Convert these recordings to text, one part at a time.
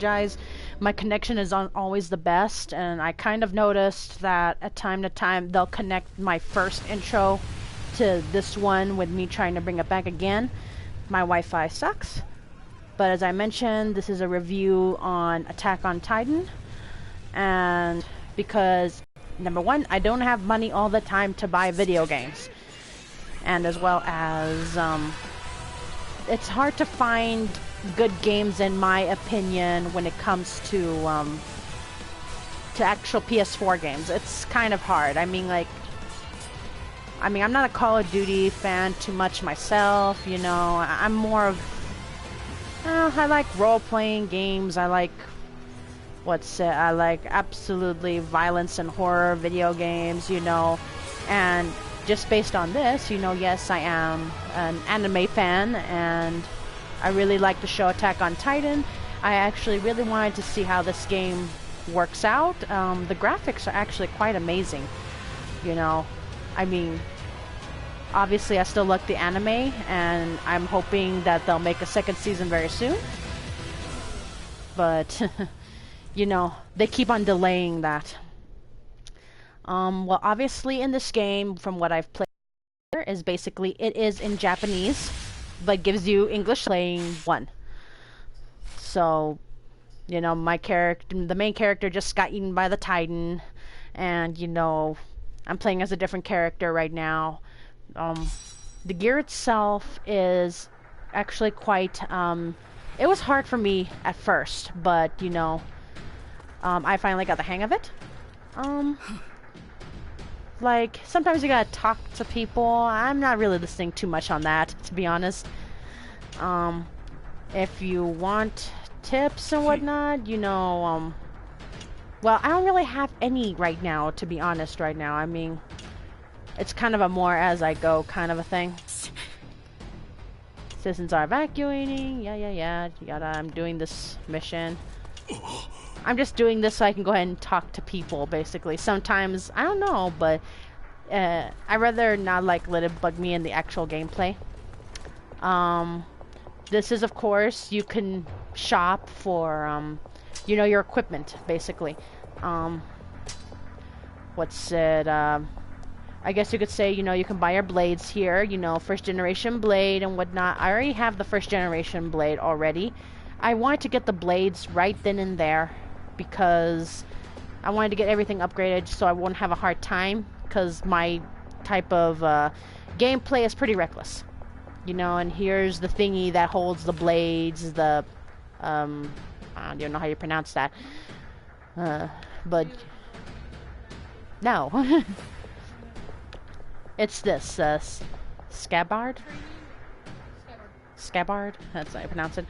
apologize. My connection is on always the best, and I kind of noticed that at time to time they'll connect my first intro to this one with me trying to bring it back again. My Wi-Fi sucks. But as I mentioned, this is a review on Attack on Titan. And because, number one, I don't have money all the time to buy video games. And as well as, it's hard to find good games in my opinion when it comes to actual PS4 games. It's kind of hard. I mean, I'm not a Call of Duty fan too much myself, you know. I'm more of, I like role-playing games. I like, I like absolutely violence and horror video games, you know. And just based on this, you know, yes, I am an anime fan, and I really like the show Attack on Titan. I actually really wanted to see how this game works out. The graphics are actually quite amazing, you know. I mean, obviously I still like the anime, and I'm hoping that they'll make a second season very soon. But, you know, they keep on delaying that. Well, obviously in this game, from what I've played, is basically it is in Japanese, but gives you English playing one. So, you know, the main character just got eaten by the Titan, and, you know, I'm playing as a different character right now. The gear itself is actually quite, it was hard for me at first, but, you know, I finally got the hang of it. Like, sometimes you gotta talk to people. I'm not really listening too much on that, to be honest. If you want tips and whatnot, you know, well, I don't really have any right now, to be honest, right now. I mean, it's kind of a more as I go kind of a thing. Citizens are evacuating, yada, I'm doing this mission. I'm just doing this so I can go ahead and talk to people, basically. Sometimes, I don't know, but I'd rather not, like, let it bug me in the actual gameplay. This is, of course, you can shop for, you know, your equipment, basically. I guess you could say, you know, you can buy your blades here, you know, first generation blade and whatnot. I already have the first generation blade already. I wanted to get the blades right then and there because I wanted to get everything upgraded so I won't have a hard time, because my type of gameplay is pretty reckless, you know. And here's the thingy that holds the blades, the I don't even know how you pronounce that, but no. It's this scabbard, that's how I pronounce it.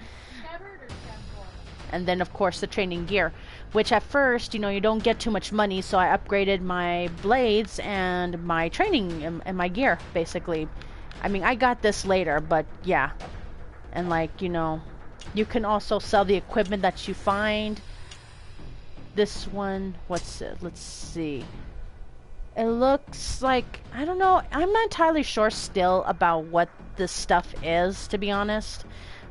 And then, of course, the training gear, which at first, you know, you don't get too much money, so I upgraded my blades and my training and my gear, basically. I mean, I got this later, but yeah. And, like, you know, you can also sell the equipment that you find. This one, what's it? Let's see. It looks like, I don't know, I'm not entirely sure still about what this stuff is, to be honest.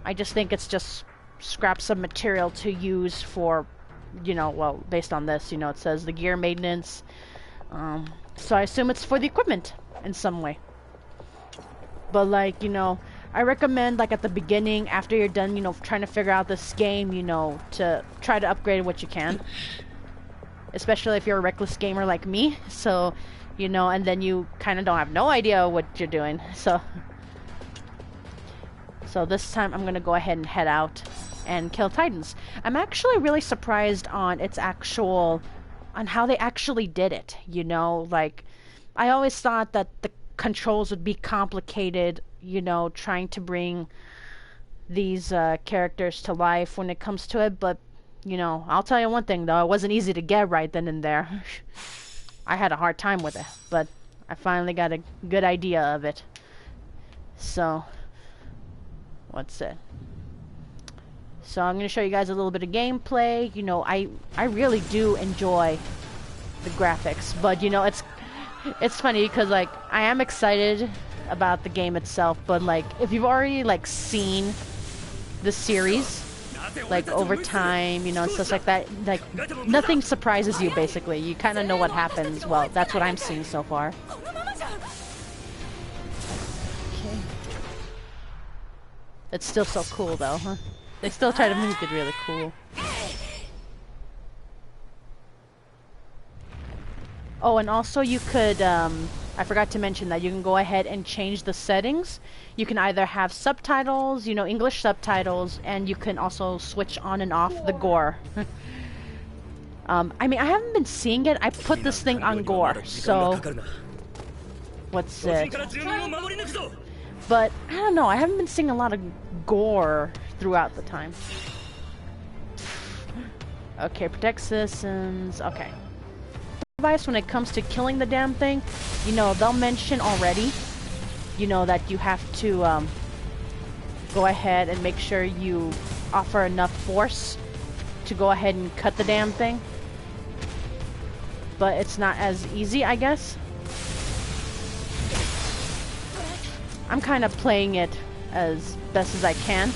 I just think it's just scraps of material to use for, you know, well, based on this, you know, it says the gear maintenance. So I assume it's for the equipment in some way. But, like, you know, I recommend, like, at the beginning, after you're done, you know, trying to figure out this game, you know, to try to upgrade what you can. Especially if you're a reckless gamer like me. So, you know, and then you kind of don't have no idea what you're doing. So this time I'm going to go ahead and head out and kill Titans. I'm actually really surprised on on how they actually did it, you know. Like, I always thought that the controls would be complicated, you know, trying to bring these characters to life when it comes to it, but, you know, I'll tell you one thing, though, it wasn't easy to get right then and there. I had a hard time with it, but I finally got a good idea of it. So, what's it? So I'm going to show you guys a little bit of gameplay. You know, I really do enjoy the graphics, but, you know, it's funny because, like, I am excited about the game itself, but, like, if you've already, like, seen the series, like over time, you know, and stuff like that. Like nothing surprises you basically. You kind of know what happens. Well, that's what I'm seeing so far. Okay. It's still so cool though, huh? They still try to make it really cool. Oh, and also you could, I forgot to mention that you can go ahead and change the settings. You can either have subtitles, you know, English subtitles, and you can also switch on and off the gore. I mean, I haven't been seeing it. I put this thing on gore, so... What's it? But, I don't know, I haven't been seeing a lot of gore throughout the time. Okay, protect citizens, okay. Advice when it comes to killing the damn thing, you know, they'll mention already, you know, that you have to go ahead and make sure you offer enough force to go ahead and cut the damn thing. But it's not as easy, I guess. I'm kind of playing it as best as I can.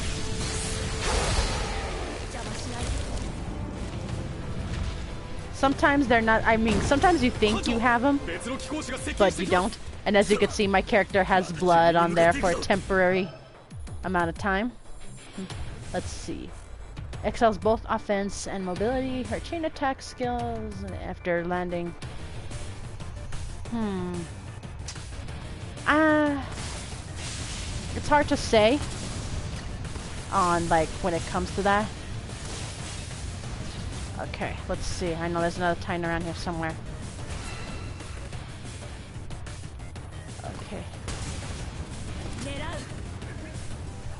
Sometimes they're not, I mean, sometimes you think you have them, but you don't. And as you can see, my character has blood on there for a temporary amount of time. Let's see. Excels both offense and mobility. Her chain attack skills after landing. It's hard to say on, like, when it comes to that. Okay, let's see. I know there's another Titan around here somewhere. Okay.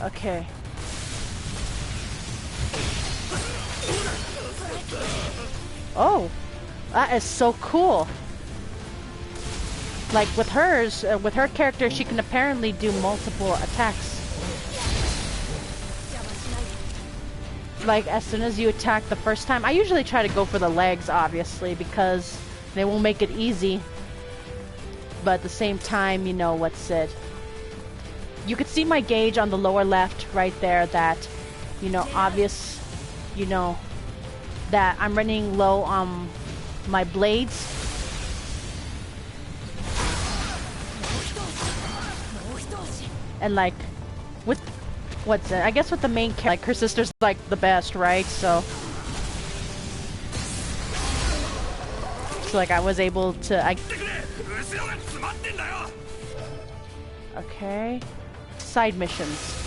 Okay. Oh! That is so cool! Like, with hers, with her character, she can apparently do multiple attacks. Like, as soon as you attack the first time, I usually try to go for the legs, obviously, because they will make it easy. But at the same time, you know, what's it? You could see my gauge on the lower left right there that, you know, obvious, you know, that I'm running low on my blades. And like, with what's it? I guess with the main character, like her sister's like the best, right? So like I was able to. Okay, side missions.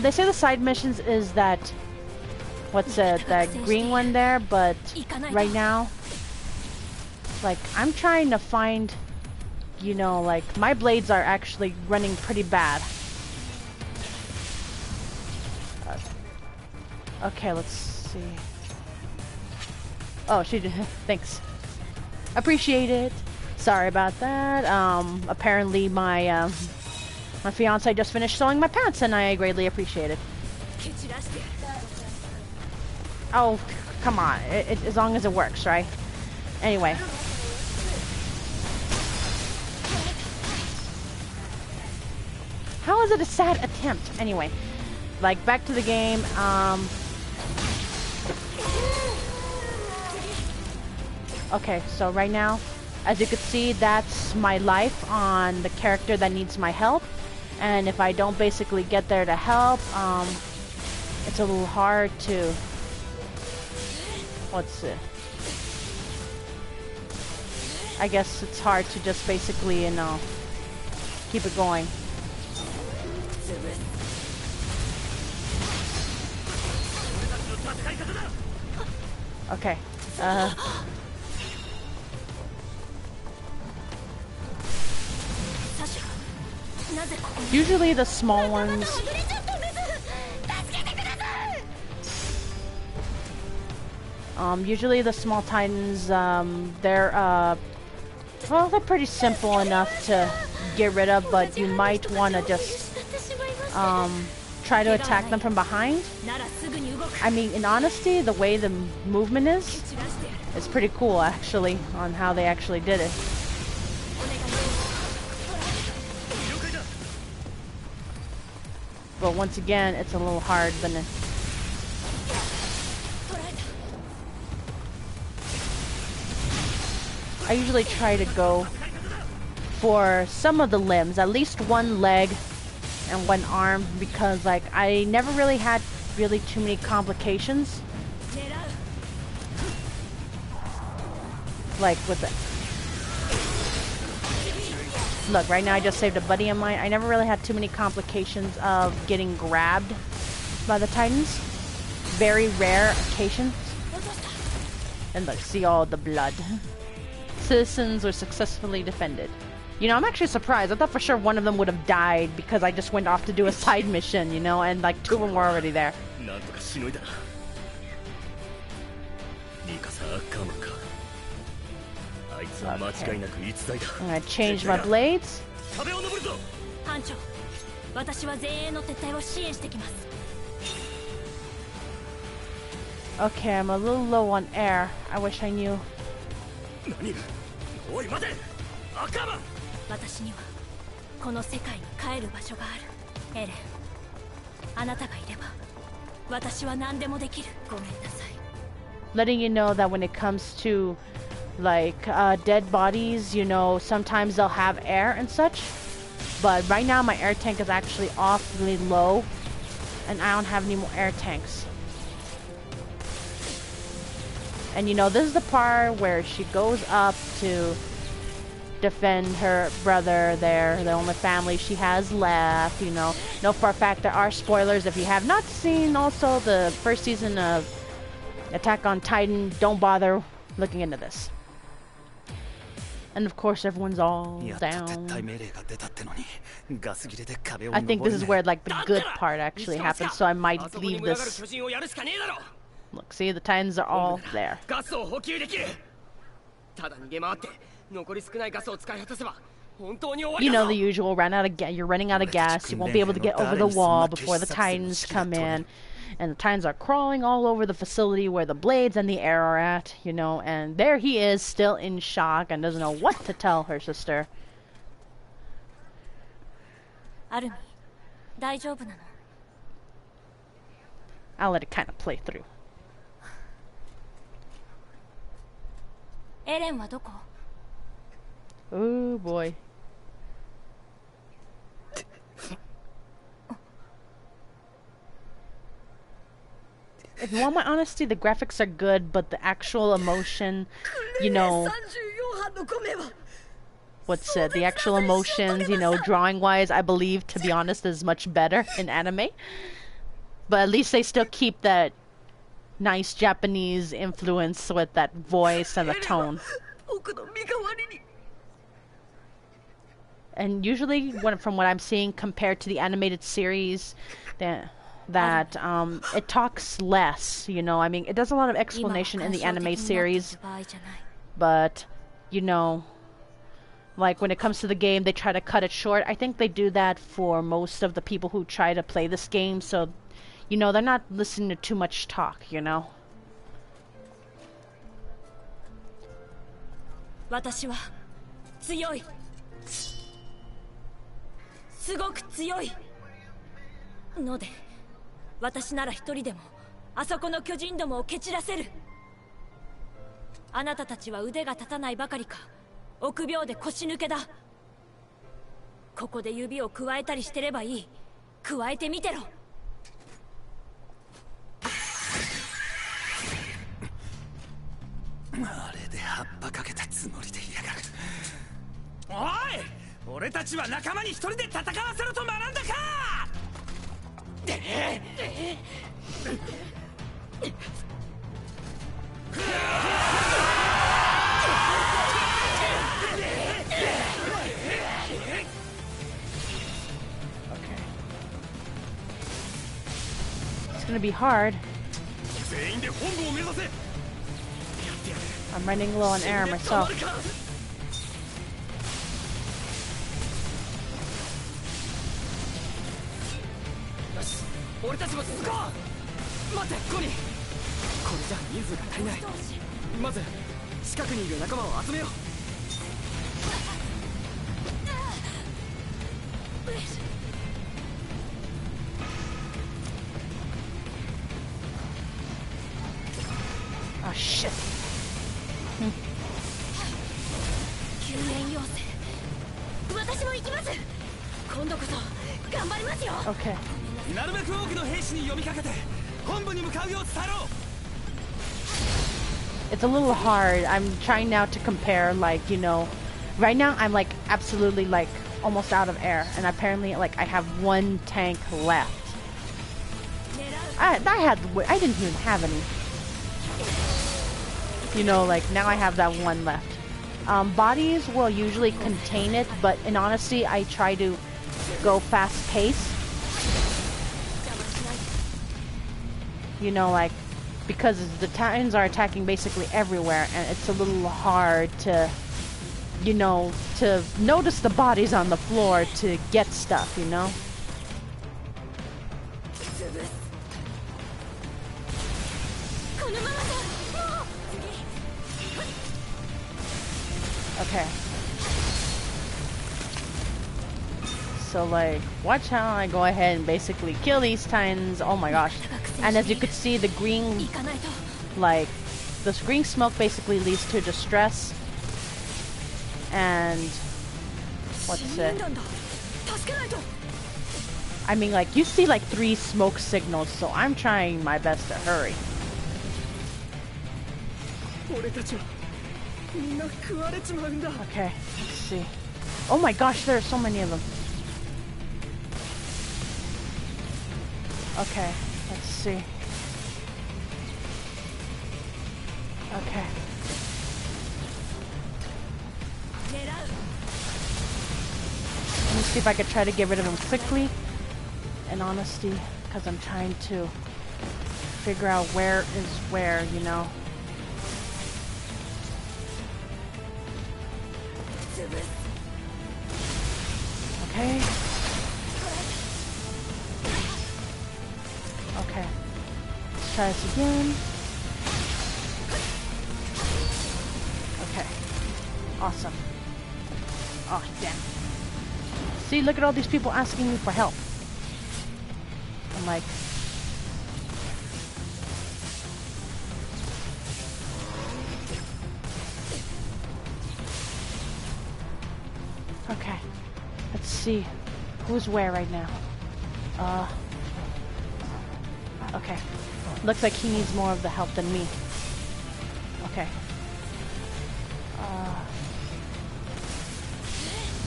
They say the side missions is that what's it? That green one there, but right now, like I'm trying to find. You know, like, my blades are actually running pretty bad. Okay, let's see. Oh, she did. Thanks. Appreciate it. Sorry about that. Apparently my, my fiance just finished sewing my pants, and I greatly appreciate it. Oh, come on. As long as it works, right? Anyway. How is it a sad attempt? Anyway, like, back to the game. Okay, so right now, as you can see, that's my life on the character that needs my help. And if I don't basically get there to help, it's a little hard to... What's it? I guess it's hard to just basically, you know, keep it going. Okay. Usually the small ones. Usually the small titans, they're well, they're pretty simple enough to get rid of, but you might want to just try to attack them from behind. I mean, in honesty, the way the movement is pretty cool, actually, on how they actually did it. But once again, it's a little hard than it. I usually try to go for some of the limbs, at least one leg and one arm, because like I never really had really too many complications. Like with it. Look, right now I just saved a buddy of mine. I never really had too many complications of getting grabbed by the Titans. Very rare occasions. And look, see all the blood. Citizens were successfully defended. You know, I'm actually surprised. I thought for sure one of them would have died because I just went off to do a side mission, you know, and like 2 of them were already there. Okay. I'm gonna change my blades. Okay, I'm a little low on air. I wish I knew. Letting you know that when it comes to like dead bodies, you know, sometimes they'll have air and such, but right now my air tank is actually awfully low and I don't have any more air tanks. And you know, this is the part where she goes up to defend her brother there, the only family she has left, you know. Know for a fact there are spoilers. If you have not seen also the first season of Attack on Titan, don't bother looking into this. And of course everyone's all down. I think this is where like the good part actually happens, so I might leave this. Look, see, the Titans are all there. You know the usual, you're running out of gas, you won't be able to get over the wall before the Titans come in. And the Titans are crawling all over the facility where the blades and the air are at, you know, and there he is, still in shock and doesn't know what to tell her sister. I'll let it kind of play through. Oh boy. If you want my honesty, the graphics are good, but the actual emotion, you know, what's it, the actual emotions, you know, drawing-wise, I believe, to be honest, is much better in anime. But at least they still keep that nice Japanese influence with that voice and the tone. And usually, from what I'm seeing, compared to the animated series, that it talks less, you know. I mean, it does a lot of explanation in the anime series, but you know, like when it comes to the game, they try to cut it short. I think they do that for most of the people who try to play this game, so you know, they're not listening to too much talk, you know. No. 私なら一人でもあそこの巨人どもを蹴散らせる。あなたたちは腕が立たないばかりか臆病で腰抜けだ。ここで指をくわえたりしてればいい。くわえてみてろ。あれで葉っぱかけたつもりでいやがる。おい、俺たちは仲間に一人で戦わせろと学んだか。It's gonna be hard. I'm running low on air myself. Oh shit. Okay. It's a little hard. I'm trying now to compare, like, you know, right now I'm like absolutely like almost out of air, and apparently like I have one tank left. I didn't even have any. You know, like now I have that one left. Bodies will usually contain it, but in honesty, I try to go fast pace. You know, like, because the Titans are attacking basically everywhere, and it's a little hard to, you know, to notice the bodies on the floor to get stuff, you know? Okay. So, like, watch how I go ahead and basically kill these Titans. Oh my gosh. And as you could see, the green, like, this green smoke basically leads to distress. And, what's it? I mean, like, you see, like, 3 smoke signals, so I'm trying my best to hurry. Okay, let's see. Oh my gosh, there are so many of them. Okay, let's see. Okay. Let me see if I could try to get rid of them quickly. In honesty, because I'm trying to figure out where is where, you know. Okay. Okay. Let's try this again. Okay. Awesome. Oh, damn. See, look at all these people asking me for help. I'm like... Okay. Let's see. Who's where right now? Okay. Looks like he needs more of the help than me. Okay.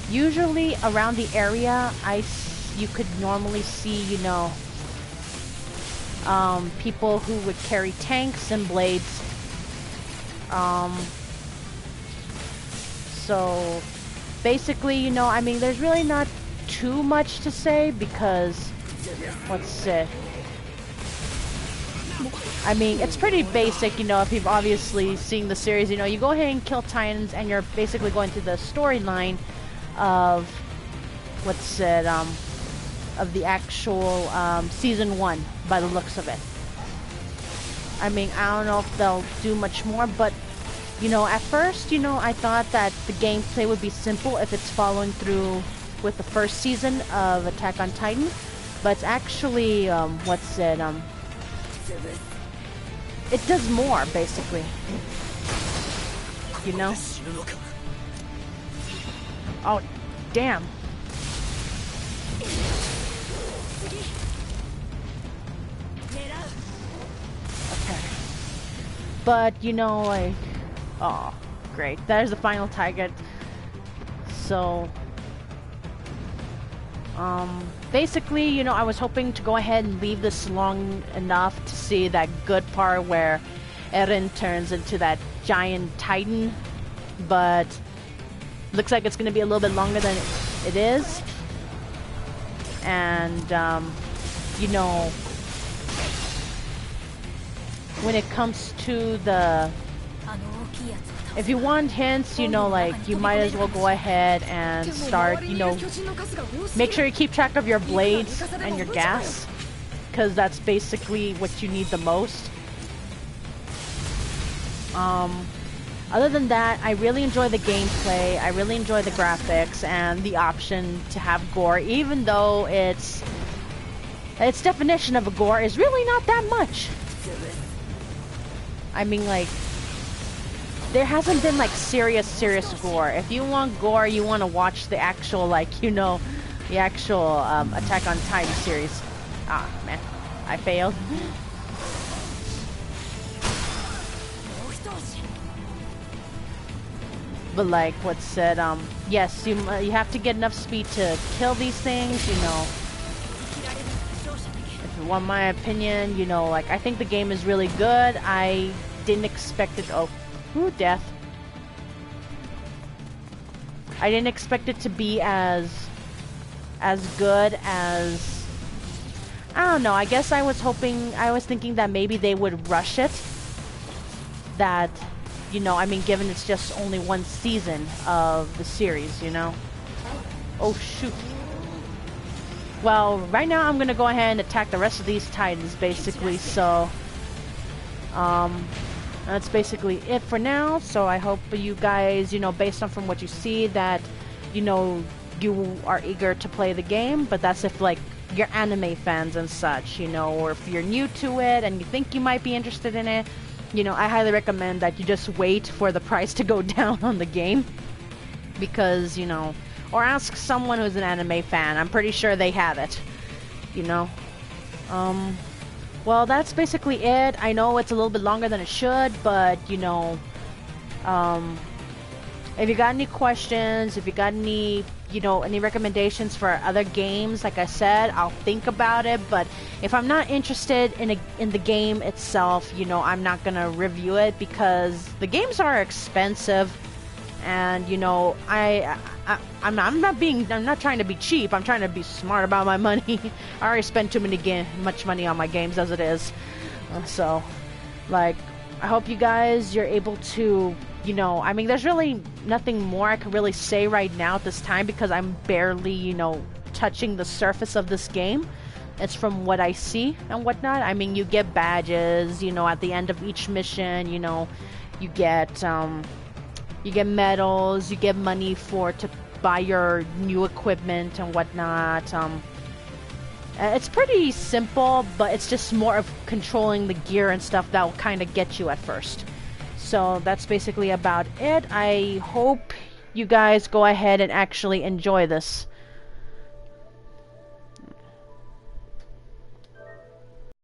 Usually around the area, you could normally see, you know, people who would carry tanks and blades. So basically, you know, I mean, there's really not too much to say because, what's it? I mean, it's pretty basic, you know, if you've obviously seen the series, you know, you go ahead and kill Titans and you're basically going through the storyline of, what's it, of the actual, season 1, by the looks of it. I mean, I don't know if they'll do much more, but, you know, at first, you know, I thought that the gameplay would be simple if it's following through with the first season of Attack on Titan, but it's actually, what's it, it does more, basically. You know? Oh, damn. Okay. But, you know, like... Oh, great. That is the final target. So... basically, you know, I was hoping to go ahead and leave this long enough to see that good part where Eren turns into that giant titan, but looks like it's going to be a little bit longer than it is. And, you know, when it comes to the... If you want hints, you know, like, you might as well go ahead and start, you know, make sure you keep track of your blades and your gas, because that's basically what you need the most. Other than that, I really enjoy the gameplay, I really enjoy the graphics, and the option to have gore, even though its definition of a gore is really not that much. I mean, like, there hasn't been like serious gore. If you want gore, you want to watch the actual, like, you know, the actual Attack on Titan series. Ah, man, I failed. But like what said, yes, you have to get enough speed to kill these things, you know. If you want my opinion, you know, like, I think the game is really good. I didn't expect it. Oh, ooh, death. I didn't expect it to be as good as, I don't know. I guess I was thinking that maybe they would rush it. That, you know, I mean, given it's just only one season of the series, you know. Oh shoot. Well, right now I'm gonna go ahead and attack the rest of these titans, basically. So, that's basically it for now. So I hope you guys, you know, based on from what you see, that, you know, you are eager to play the game. But that's if, like, you're anime fans and such, you know, or if you're new to it and you think you might be interested in it, you know, I highly recommend that you just wait for the price to go down on the game. Because, you know, or ask someone who's an anime fan. I'm pretty sure they have it, you know. Well, that's basically it. I know it's a little bit longer than it should, but, you know, if you got any questions, if you got any, you know, any recommendations for other games, like I said, I'll think about it. But if I'm not interested in the game itself, you know, I'm not gonna review it, because the games are expensive, and, you know, I'm not trying to be cheap. I'm trying to be smart about my money. I already spend much money on my games as it is. So, like, I hope you guys, you're able to, you know, I mean, there's really nothing more I could really say right now at this time, because I'm barely, you know, touching the surface of this game. It's from what I see and whatnot. I mean, you get badges, you know, at the end of each mission, you know, you get medals, you get money to buy your new equipment and whatnot. It's pretty simple, but it's just more of controlling the gear and stuff that will kind of get you at first. So that's basically about it. I hope you guys go ahead and actually enjoy this.